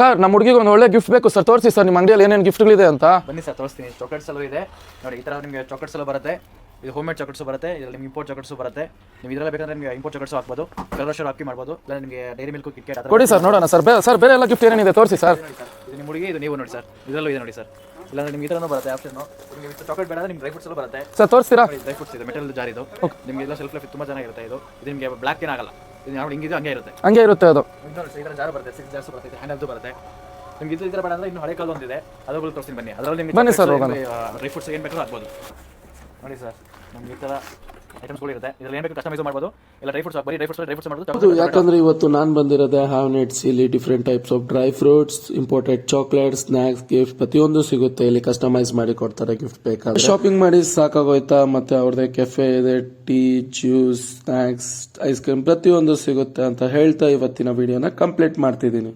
Sir ನಮ್ಮ ಹುಡುಗಿಗೆ ಒಂದು ಒಳ್ಳೆ ಗಿಫ್ಟ್ ಬೇಕು ಸರ್, ತೋರಿಸಿ ಸರ್ ನಿಮ್ಮ ಅಂಗಡಿಯಲ್ಲಿ ಏನೇನು ಗಿಫ್ಟ್ಗಳಿದೆ ಅಂತ. ಬನ್ನಿ ಸರ್ ತೋರಿಸ್ತೀನಿ. ಚಾಕ್ಲೇಟ್ಸ್ ಎಲ್ಲ ಇದೆ ನೋಡಿ, ಈ ಥರ ನಿಮಗೆ ಚಾಕ್ಲೇಟ್ಸ್ ಎಲ್ಲ ಬರುತ್ತೆ. ಇದು ಹೋಮ್ ಮೇಡ್ ಚಾಕ್ಲೇಟ್ಸ್ ಬರುತ್ತೆ, ಇದರಲ್ಲಿ ನಿಮ್ಗೆ ಇಂಪೋರ್ಟ್ ಚಾಕ್ಲೇಟ್ಸ್ ಬರುತ್ತೆ. ನೀವು ಇದರಲ್ಲಿ ಬೇಕಂದ್ರೆ ನಿಮಗೆ ಇಂಪೋರ್ಟ್ ಚಾಕ್ಲೇಟ್ಸ್ ಹಾಕ್ಬೋದು, ಕಲರ್ ಹಾಕಿ ಮಾಡ್ಬೋದು, ಇಲ್ಲ ನಿಮಗೆ ಡೈರಿ ಮಿಲ್ಕ್ ಕಿಟ್ಕೆಟ್ ಕೊಡಿ ಸರ್ ನೋಡೋಣ ಸರ್. ಸರ್ ಬೇರೆ ಎಲ್ಲ ಗಿಫ್ಟ್ ಏನೇನಿದೆ ತೋರಿಸಿ ಸರ್. ಇದು ನಿಮ್ಮ ಹುಡುಗಿ, ಇದು ನೀವು ನೋಡಿ ಸರ್, ಇದರಲ್ಲೂ ಇದೆ ನೋಡಿ ಸರ್. ಇಲ್ಲಾಂದ್ರೆ ನಿಮ್ಗೆ ಈ ಥರನೂ ಬರುತ್ತೆ ಆಪ್ಷನ್. ನಿಮಗೆ ಚಾಕ್ಲೇಟ್ ಬೇಡ ನಿಮ್ಗೆ ಡ್ರೈ ಫ್ರೂಟ್ಸ್ ಎಲ್ಲ ಬರುತ್ತೆ ಸರ್, ತೋರಿಸ್ತೀರಾ? ಡ್ರೈ ಫ್ರೂಟ್ಸ್ ಇದೆ, ಮೆಟಲ್ ಜಾರ್ ಇದು. ನಿಮಗೆ ಎಲ್ಲ ಸೆಲ್ಫ್ ಲೈಫ್ ತುಂಬ ಚೆನ್ನಾಗಿರುತ್ತೆ. ಇದು ನಿಮಗೆ ಬ್ಲಾಕ್ ಏನಾಗಲ್ಲ, ಇದು ಯಾವ ಹಿಂಗಿದೆ ಹಂಗೆ ಇರುತ್ತೆ. ಹಂಗೆ ಇರುತ್ತೆ ಅದು. ಈ ಥರ ಜಾರ್ ಬರುತ್ತೆ, 6 ಜಾರ್ಸ್ ಬರುತ್ತೆ, ಹ್ಯಾಂಡಲ್ದು ಬರುತ್ತೆ. ನಿಮ್ಗೆ ಇದು ಈ ಥರ ಬೇಡ ಅಂದ್ರೆ ಇನ್ನು ಹಳೆ ಕಾಲ ಒಂದಿದೆ, ಅದರಲ್ಲಿ ತೋರಿಸ್ತೀನಿ ಬನ್ನಿ. ಅದರಲ್ಲಿ ನಿಮಗೆ ಬನ್ನಿ ಸರ್ ಹೋಗೋಣ. ಡ್ರೈ ಫ್ರೂಟ್ಸ್ ಏನು ಬೇಕಾದ್ರೂ ಹಾಕ್ಬೋದು ನೋಡಿ ಸರ್. ನಮ್ಗೆ ಈ ಥರ ಐಟಮ್ಸ್ಗಳು ಇರುತ್ತೆ, ಇದರಲ್ಲಿ ಏನು ಬೇಕು ಕಸ್ಟಮೈಸ್ ಮಾಡ್ಬೋದು. ಇಲ್ಲ ಡ್ರೈ ಫ್ರೂಟ್ಸ್ ಬರೀ ಡ್ರೈ ಫ್ರೂಟ್ಸ್ ಮಾಡ್ಬೋದು. ಯಾಕಂದ್ರೆ ಇವತ್ತು ನಾನು ಬಂದಿರೋದೆ ಹ್ಯಾವ್ ನೆಟ್ಸ್. ಇಲ್ಲಿ different types of dry fruits, imported chocolates, snacks, gift ಪ್ರತಿಯೊಂದು ಸಿಗುತ್ತೆ ಇಲ್ಲಿ. ಕಸ್ಟಮೈಸ್ ಮಾಡಿ ಕೊಡ್ತಾರೆ ಗಿಫ್ಟ್ ಬೇಕಾದ್ರೆ. ಶಾಪಿಂಗ್ ಮಾಡಿ ಸಾಕಾಗೋಯ್ತಾ? ಮತ್ತೆ ಅವ್ರದೇ ಕೆಫೆ ಇದೆ, tea, juice, snacks, ice cream ಪ್ರತಿಯೊಂದು ಸಿಗುತ್ತೆ ಅಂತ ಹೇಳ್ತಾ ಇವತ್ತಿನ ವಿಡಿಯೋನ ಕಂಪ್ಲೀಟ್ ಮಾಡ್ತಿದ್ದೀನಿ.